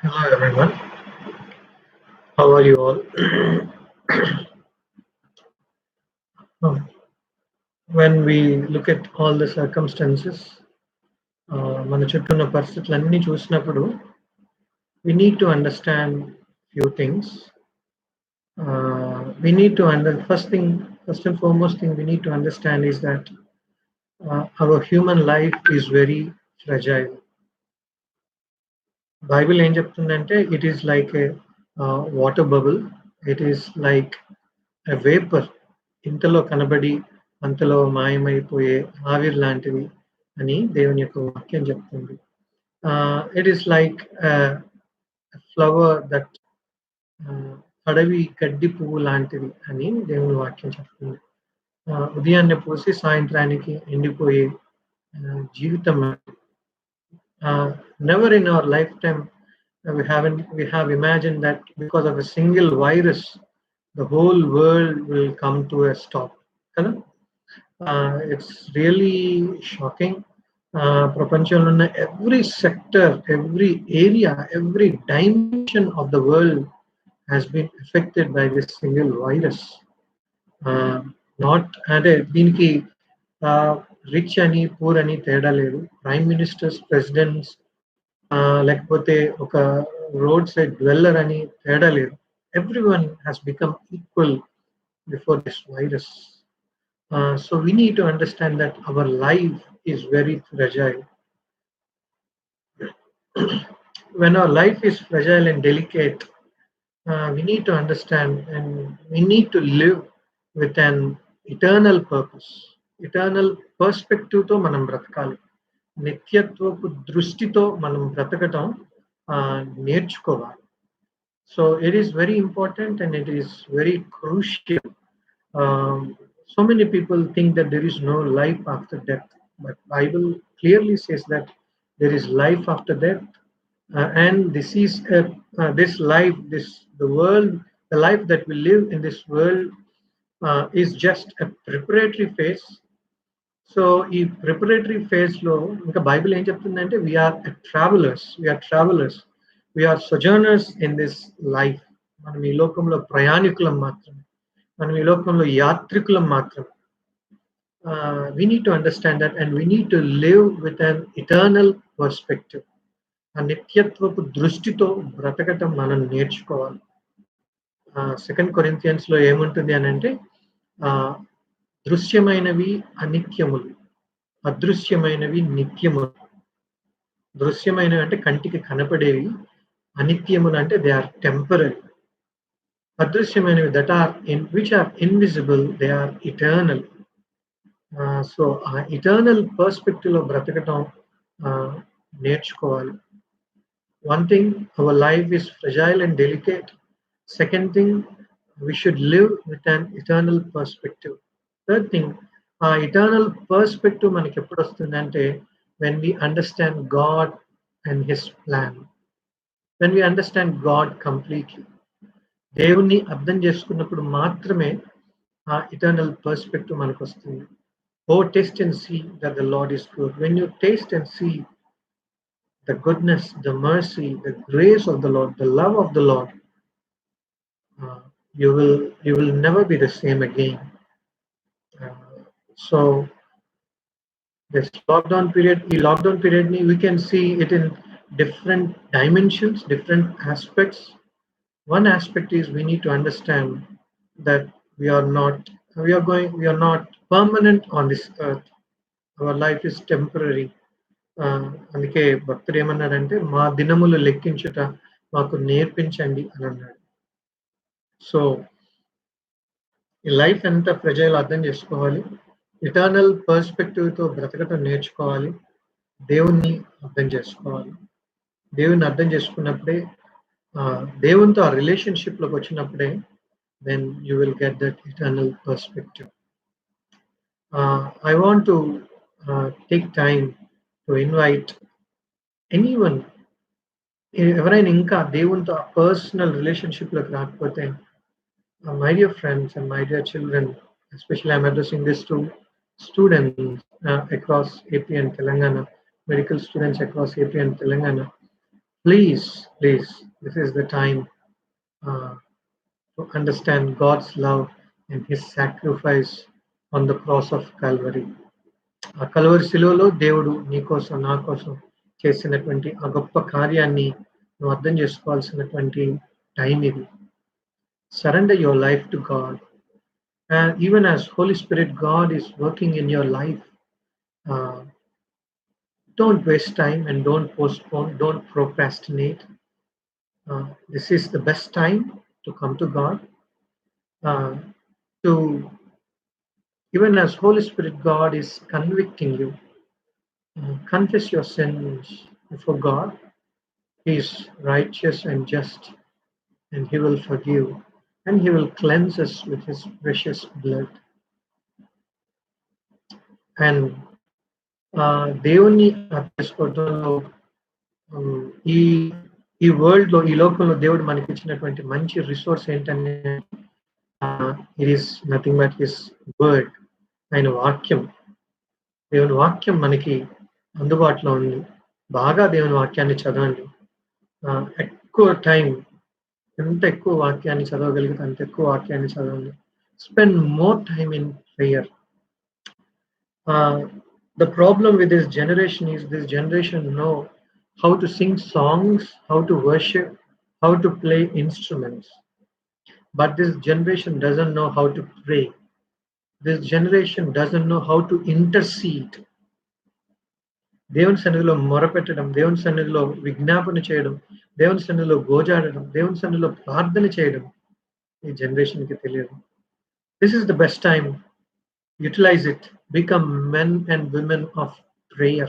Hello everyone, how are you all? Um, when we look at all the circumstances, మన చుట్టూ ఉన్న పరిస్థితులన్నీ చూసినప్పుడు we need to understand few things. We need to first and foremost thing we need to understand is that our human life is very fragile. Bible ఏం చెప్తుందంటే it is like a water bubble. It is like a vapor. ఇంతలో కనబడి అంతలో మాయమైపోయే ఆవిరి లాంటిది అని దేవుని యొక్క వాక్యం చెప్తుంది. It is like flower that అడవి గడ్డి పువ్వు లాంటిది అని దేవుని వాక్యం చెప్తుంది. ఉదయాన్నే పూసి సాయంత్రానికి ఎండిపోయే జీవితం. Never in our lifetime we have imagined that because of a single virus the whole world will come to a stop. Kada? It's really shocking. ప్రపంచంలో ఉన్న every sector, every area, every dimension of the world has been affected by this single virus. Not అంటే దీనికి rich అని poor అని తేడా లేదు. Prime ministers, presidents, లేకపోతే ఒక రోడ్ సైడ్ డ్వెల్లర్ అని తేడా లేదు. Everyone has become equal before this virus. So we need to understand that our life is very fragile. When our life is fragile and delicate, we need to understand and we need to live with an eternal purpose. Eternal perspective తో మనం బ్రతకాలి. నిత్యత్వపు దృష్టితో మనం బ్రతకటం నేర్చుకోవాలి. So it is very important and it is very crucial. So many people think that there is no life after death, but Bible clearly says that there is life after death, and this is this life, the life that we live in this world is just a preparatory phase. So ఈ preparatory phase లో ఇంకా Bible ఏం చెప్తుందంటే we are సొజర్నర్స్ in this life. మనం ఈ లోకంలో ప్రయాణికులం మాత్రమే, మనం ఈ లోకంలో యాత్రికులం మాత్రమే. We need to understand that and we need to live with an eternal perspective. ఆ నిత్యత్వపు దృష్టితో బ్రతకటం మనం నేర్చుకోవాలి. సెకండ్ కొరింథియన్స్ లో ఏముంటుంది అని అంటే దృశ్యమైనవి అనిత్యములు, అదృశ్యమైనవి నిత్యములు. దృశ్యమైనవి అంటే కంటికి కనపడేవి, అనిత్యములు అంటే దే ఆర్ టెంపరరీ. అదృశ్యమైనవి that are which are invisible, they are eternal. So ఆ ఇటర్నల్ పర్స్పెక్టివ్ లో బ్రతకటం నేర్చుకోవాలి. One thing, our life is fragile and delicate. Second thing, we should live with an eternal perspective. Third thing, our eternal perspective మనకి ఎప్పుడు వస్తుందంటే when we understand God and His plan. When we understand God completely. దేవుణ్ణి అర్థం చేసుకున్నప్పుడు మాత్రమే ఆ eternal perspective మనకు వస్తుంది. Oh, taste and see that the Lord is good. When you taste and see the goodness, the mercy, the grace of the Lord, the love of the Lord, you will never be the same again. So this lockdown period, we can see it in different dimensions, different aspects. One aspect is we need to understand that we are not permanent on this earth. Our life is temporary. అందుకే భక్తుడు ఏమన్నాడంటే మా దినములు లెక్కించుట మాకు నేర్పించండి అని అన్నాడు. So ఈ లైఫ్ ఎంత ఫ్రెజైల్ అర్థం చేసుకోవాలి, ఇటర్నల్ పర్స్పెక్టివ్ తో బ్రతకటం నేర్చుకోవాలి, దేవుణ్ణి అర్థం చేసుకోవాలి. దేవుణ్ణి అర్థం చేసుకున్నప్పుడే దేవునితో ఆ రిలేషన్షిప్ లోకి వచ్చినప్పుడే then you will get that eternal perspective. I want to take time to invite anyone, ఎవరైనా ఇంకా దేవునితో ఆ పర్సనల్ రిలేషన్షిప్ లోకి రాకపోతే, my dear friends and my dear children, especially I'm addressing this to students across AP and Telangana, medical students across AP and Telangana. Please, this is the time uh, to understand God's love and His sacrifice on the cross of Calvary. ఆ కలువరి శిలువలో దేవుడు నీ కోసం నా కోసం చేసినటువంటి ఆ గొప్ప కార్యాన్ని నువ్వు అర్థం చేసుకోవాల్సినటువంటి టైం ఇది. Surrender your life to God. And even as Holy Spirit, God is working in your life. Uh, don't waste time and don't postpone, don't procrastinate. This is the best time to come to God. Uh, to even as Holy Spirit, God is convicting you. Confess your sins before God. He is righteous and just, and He will forgive, and He will cleanse us with His precious blood. And దేవుణ్ణి అర్థం చేసుకోవడంలో ఈ ఈ world లో ఈ లోకంలో దేవుడు మనకి ఇచ్చినటువంటి మంచి రిసోర్స్ ఏంటంటే it is nothing but his word. ఆయన వాక్యం, దేవుని వాక్యం మనకి అందుబాటులో ఉంది. బాగా దేవుని వాక్యాన్ని చదవండి. ఎక్కువ టైం, ఎంత ఎక్కువ వాక్యాన్ని చదవగలిగితే అంత ఎక్కువ వాక్యాన్ని చదవండి. Spend more time in prayer. The problem with this generation is this generation know how to sing songs, how to worship, how to play instruments. But this generation doesn't know how to pray. This generation doesn't know how to intercede. దేవుని సన్నిధిలో మొరపెట్టడం, దేవుని సన్నిధిలో విజ్ఞాపన చేయడం, దేవుని సన్నిధిలో గోజాడడం, దేవుని సన్నిధిలో ప్రార్థన చేయడం ఈ జనరేషన్కి తెలియదు. This is the best time. Utilize it. Become men and women of prayer.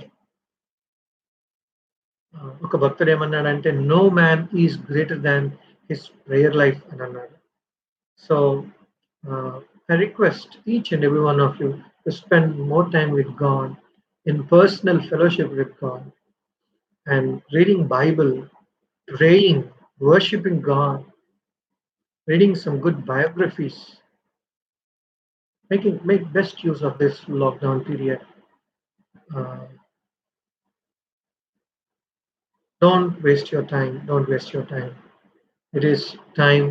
ఒక భక్తుడు ఏమన్నాడంటే, no man is greater than his prayer life అని అన్నాడు. So I request each and every one of you to spend more time with God, in personal fellowship with God, and reading Bible, praying, worshiping God, reading some good biographies, make best use of this lockdown period. Don't waste your time. Don't waste your time. It is time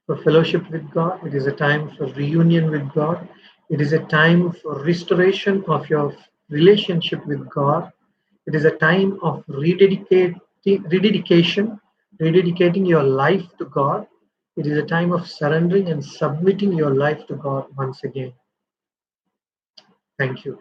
for fellowship with God. It is a time for reunion with God. It is a time for restoration of your relationship with God. It is a time of rededicating your life to God. It is a time of surrendering and submitting your life to God once again. Thank you.